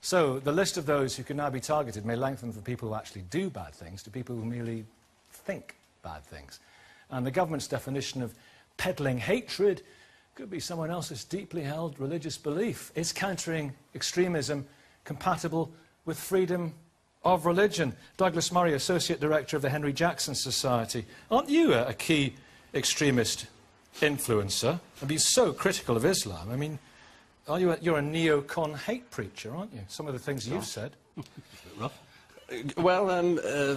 So the list of those who can now be targeted may lengthen from people who actually do bad things to people who merely think bad things. And the government's definition of peddling hatred could be someone else's deeply held religious belief. Is countering extremism compatible with freedom of religion? Douglas Murray, Associate Director of the Henry Jackson Society. Aren't you a key extremist influencer? And be so critical of Islam. I mean, you're a neocon hate preacher, aren't you? Some of the things you've said. Well,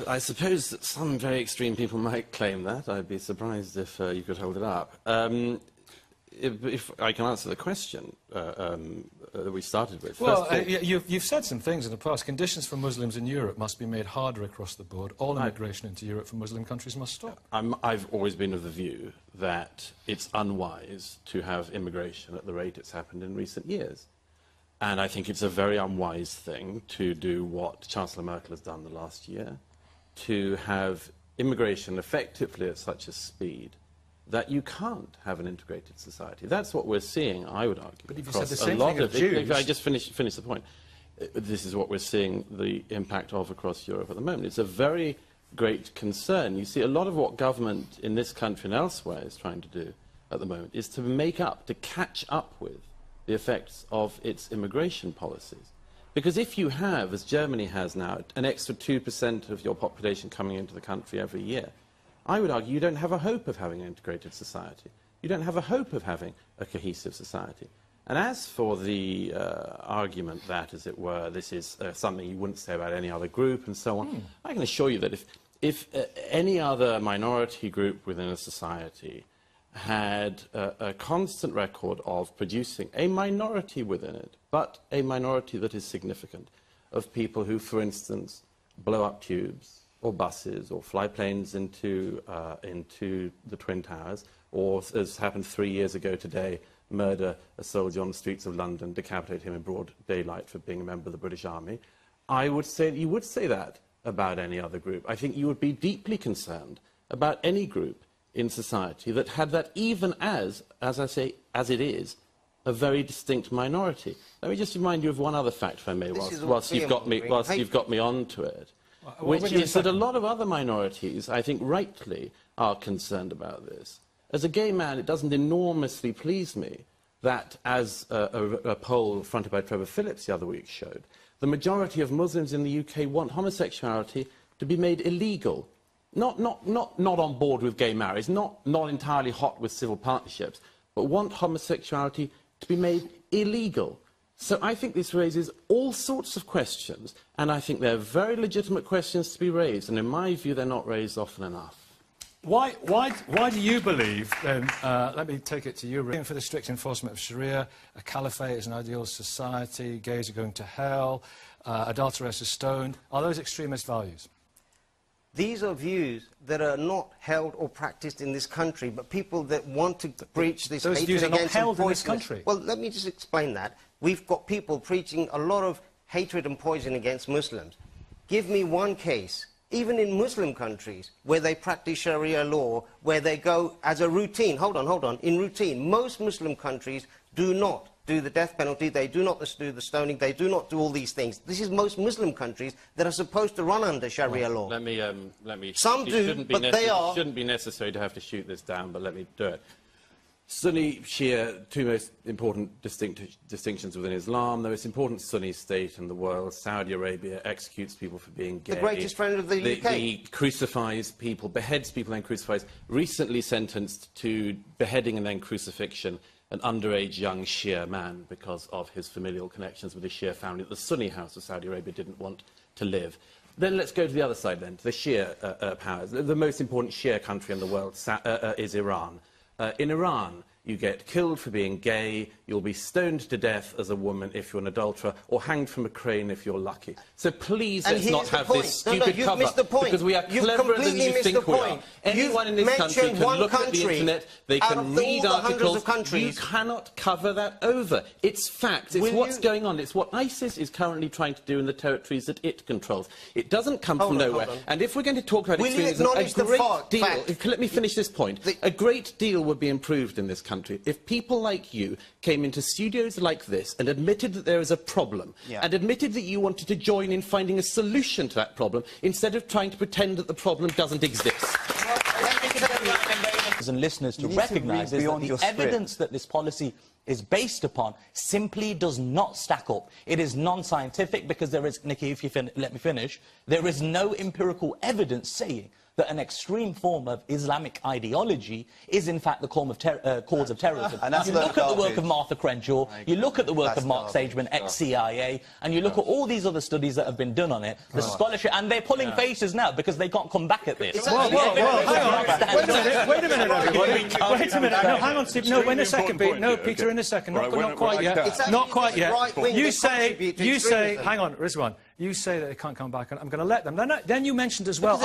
I suppose that some very extreme people might claim that. I'd be surprised if you could hold it up. If I can answer the question that we started with. Well, you've said some things in the past. Conditions for Muslims in Europe must be made harder across the board. All immigration into Europe from Muslim countries must stop. I've always been of the view that it's unwise to have immigration at the rate it's happened in recent years. And I think it's a very unwise thing to do what Chancellor Merkel has done the last year, to have immigration effectively at such a speed that you can't have an integrated society. That's what we're seeing, I would argue. But if you said the same thing of Jews... If I just finish the point. This is what we're seeing the impact of across Europe at the moment. It's a very great concern. You see, a lot of what government in this country and elsewhere is trying to do at the moment is to make up, to catch up with the effects of its immigration policies. Because if you have, as Germany has now, an extra 2% of your population coming into the country every year, I would argue you don't have a hope of having an integrated society. You don't have a hope of having a cohesive society. And as for the argument that, as it were, this is something you wouldn't say about any other group and so on, I can assure you that if any other minority group within a society had a constant record of producing a minority within it, but a minority that is significant, of people who, for instance, blow up tubes, or buses, or fly planes into the Twin Towers, or, as happened 3 years ago today, murder a soldier on the streets of London, decapitate him in broad daylight for being a member of the British Army, I would say that you would say that about any other group. I think you would be deeply concerned about any group in society that had that, even as I say, as it is, a very distinct minority. Let me just remind you of one other fact, if I may, whilst you've got me onto it. Which is that a lot of other minorities, I think rightly, are concerned about this. As a gay man, it doesn't enormously please me that, as a poll fronted by Trevor Phillips the other week showed, the majority of Muslims in the UK want homosexuality to be made illegal. Not on board with gay marriage, not entirely hot with civil partnerships, but want homosexuality to be made illegal. So I think this raises all sorts of questions, and I think they're very legitimate questions to be raised, and in my view, they're not raised often enough. Why do you believe, then, let me take it to you, for the strict enforcement of Sharia, a caliphate is an ideal society, gays are going to hell, adulteress is stoned? Are those extremist values? These are views that are not held or practiced in this country, but people that want to preach this those hatred views are not against held in this country. Well, let me just explain that. We've got people preaching a lot of hatred and poison against Muslims. Give me one case, even in Muslim countries, where they practice Sharia law, where they go as a routine, hold on, in routine. Most Muslim countries do not do the death penalty, they do not do the stoning, they do not do all these things. This is most Muslim countries that are supposed to run under Sharia law. Let me... Some do, but they are... It shouldn't be necessary to have to shoot this down, but let me do it. Sunni, Shia, two most important distinctions within Islam. The most important Sunni state in the world, Saudi Arabia, executes people for being gay. The greatest friend of the UK. He crucifies people, beheads people and crucifies. Recently sentenced to beheading and then crucifixion an underage young Shia man because of his familial connections with the Shia family that the Sunni house of Saudi Arabia didn't want to live. Then let's go to the other side then, to the Shia powers. The most important Shia country in the world is Iran. In Iran, you get killed for being gay, you'll be stoned to death as a woman if you're an adulterer, or hanged from a crane if you're lucky. So please let's not have this stupid cover, because we are cleverer than you think we are. Anyone in this country can look at the internet, they can read articles. You cannot cover that over. It's fact. It's what's going on. It's what ISIS is currently trying to do in the territories that it controls. It doesn't come from nowhere. And if we're going to talk about extremism, a great deal... Let me finish this point. A great deal would be improved in this country country if people like you came into studios like this and admitted that there is a problem, and admitted that you wanted to join in finding a solution to that problem, instead of trying to pretend that the problem doesn't exist. And listeners to recognise is that the evidence that this policy is based upon simply does not stack up. It is non-scientific because there is, Nikki, if you let me finish, there is no empirical evidence saying that an extreme form of Islamic ideology is, in fact, the cause of terrorism. And you look at the work of Martha Crenshaw, you look at the work of Mark Sageman, ex-CIA, and you look at all these other studies that have been done on it, the scholarship, and they're pulling faces now because they can't come back at this. Whoa, wait a minute, everybody. Wait a minute. No, hang on, Steve. No, wait a second. No, Peter, in a second. Not quite yet. Not quite yet. You say, hang on, Rizwan. You say that they can't come back, and I'm going to let them. Then you mentioned as well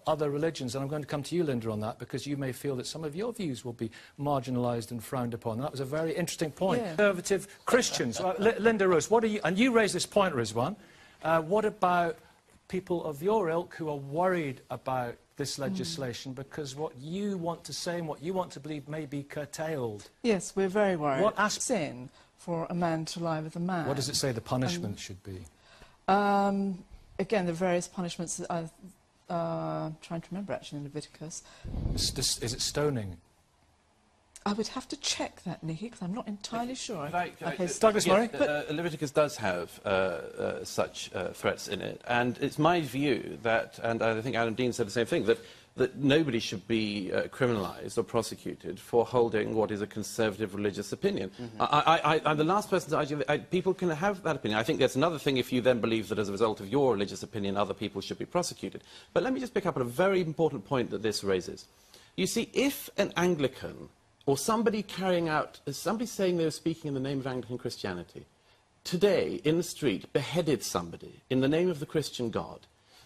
other religions, and I'm going to come to you, Linda, on that, because you may feel that some of your views will be marginalised and frowned upon. That was a very interesting point. Yeah. Conservative Christians. Linda Rose, what are you... And you raised this point, Rizwan. What about people of your ilk who are worried about this legislation because what you want to say and what you want to believe may be curtailed? Yes, we're very worried. What sin for a man to lie with a man? What does it say the punishment should be? Again, the various punishments that I'm trying to remember, actually, in Leviticus. Is it stoning? I would have to check that, Nikki, because I'm not entirely sure. Douglas Murray? Leviticus does have such threats in it, and it's my view that, and I think Adam Dean said the same thing, that nobody should be criminalised or prosecuted for holding what is a conservative religious opinion. I'm the last person to argue that people can have that opinion. I think there's another thing if you then believe that as a result of your religious opinion, other people should be prosecuted. But let me just pick up on a very important point that this raises. You see, if an Anglican or somebody saying they were speaking in the name of Anglican Christianity, today, in the street, beheaded somebody in the name of the Christian God,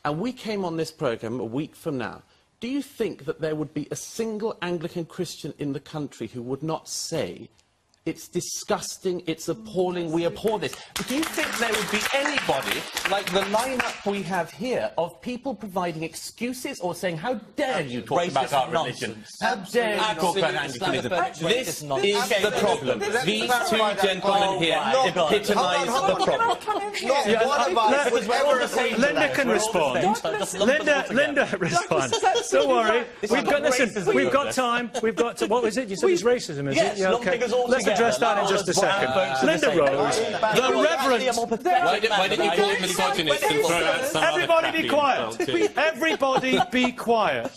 and we came on this programme a week from now, do you think that there would be a single Anglican Christian in the country who would not say, it's disgusting, it's appalling, we abhor this? But do you think there would be anybody, like the lineup we have here, of people providing excuses or saying, how dare you talk about our religion? How dare you talk about Anglicanism? This is the problem. These two gentlemen here epitomise the problem. Linda can respond. Linda respond. Don't worry. We've got time. What was it? You said it's racism, is it? Yeah, okay. Let's address that in just a second. Linda Rose, the Reverend... Why didn't you call him misogynist and throw out some Everybody be quiet. Everybody be quiet.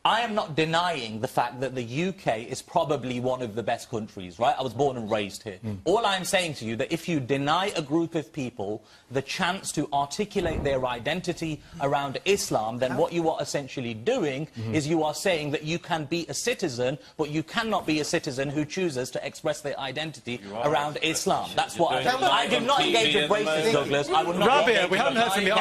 I am not denying the fact that the UK is probably one of the best countries, right? I was born and raised here. All I'm saying to you that if you deny a group of people the chance to articulate their identity around Islam, then what you are essentially doing is you are saying that you can be a citizen, but you cannot be a citizen who chooses to express their identity around Islam. That's what I did not engage with racism, Douglas. I would not. Rabia, we haven't heard from you.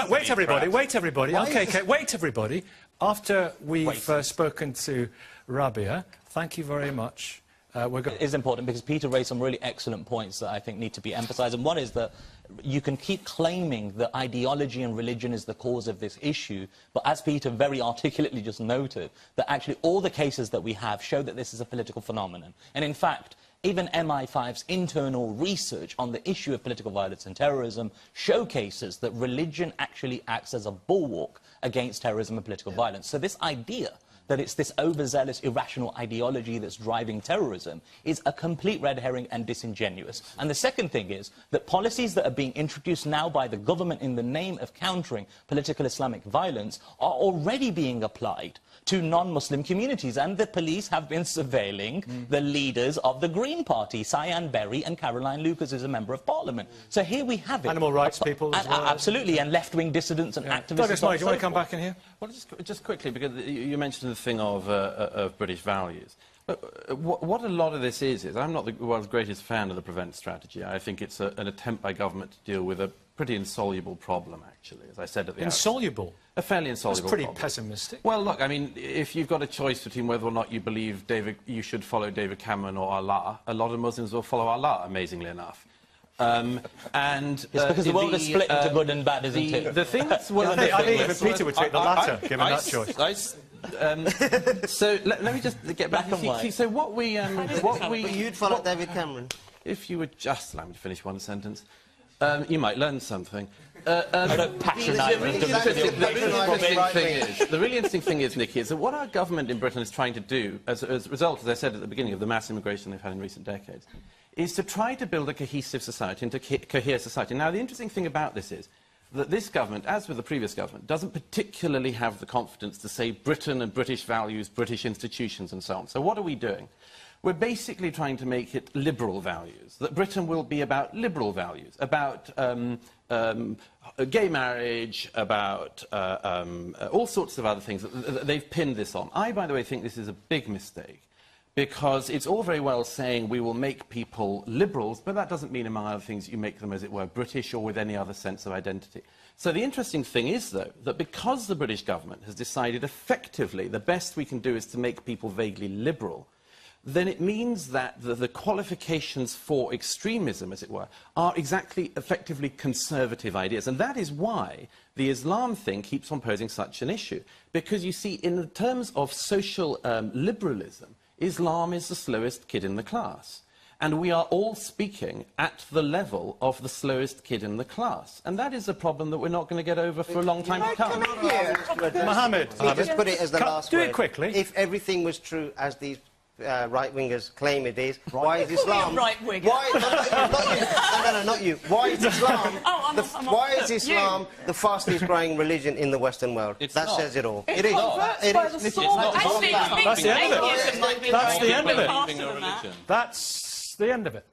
Wait, everybody. Okay, wait, everybody. After we've spoken to Rabia, thank you very much. It is important because Peter raised some really excellent points that I think need to be emphasised. And one is that you can keep claiming that ideology and religion is the cause of this issue, but as Peter very articulately just noted, that actually all the cases that we have show that this is a political phenomenon. And in fact, even MI5's internal research on the issue of political violence and terrorism showcases that religion actually acts as a bulwark against terrorism and political violence. So this idea that it's this overzealous, irrational ideology that's driving terrorism is a complete red herring and disingenuous. And the second thing is that policies that are being introduced now by the government in the name of countering political Islamic violence are already being applied to non-Muslim communities, and the police have been surveilling the leaders of the Green Party, Cyan Berry and Caroline Lucas is a member of Parliament. So here we have it. Animal rights people as well. Absolutely, and left-wing dissidents and activists. Douglas Murray, do you want to come back in here? Well, just quickly, because you mentioned the thing of British values. What a lot of this is I'm not the world's greatest fan of the Prevent strategy. I think it's an attempt by government to deal with a pretty insoluble problem, actually, as I said at the outset. Insoluble? A fairly insoluble problem. That's pretty problem. pessimistic. Well, look, I mean, if you've got a choice between whether or not you believe you should follow David Cameron or Allah, a lot of Muslims will follow Allah, amazingly enough. It's because the world is split into good and bad, isn't it? The thing that's... I think even Peter would take the latter, given that choice. So let me just get back. Black and white. So what we You'd follow David Cameron. if you would just allow me to finish one sentence, you might learn something. I don't patronise The really interesting thing is, Nikki, is that what our government in Britain is trying to do, as a result, as I said at the beginning, of the mass immigration they've had in recent decades, is to try to build a cohesive society and to cohere society. Now, the interesting thing about this is that this government, as with the previous government, doesn't particularly have the confidence to say Britain and British values, British institutions, and so on. So what are we doing? We're basically trying to make it liberal values, that Britain will be about liberal values, about gay marriage, about all sorts of other things. They've pinned this on. I, by the way, think this is a big mistake, because it's all very well saying we will make people liberals, but that doesn't mean, among other things, you make them, as it were, British or with any other sense of identity. So the interesting thing is, though, that because the British government has decided effectively the best we can do is to make people vaguely liberal, then it means that the qualifications for extremism, as it were, are exactly effectively conservative ideas. And that is why the Islam thing keeps on posing such an issue. Because, you see, in the terms of social liberalism, Islam is the slowest kid in the class. And we are all speaking at the level of the slowest kid in the class. And that is a problem that we're not going to get over for a long time to come. Mohammed, Just put it as the last do word. it quickly. If everything was true as these right-wingers claim it is, why is Islam... right-winger. Why, not you. Why is Islam... why is Islam the fastest growing religion in the Western world? That says it all. It is. It is. That's the end of it. That's the end of it. That's the end of it.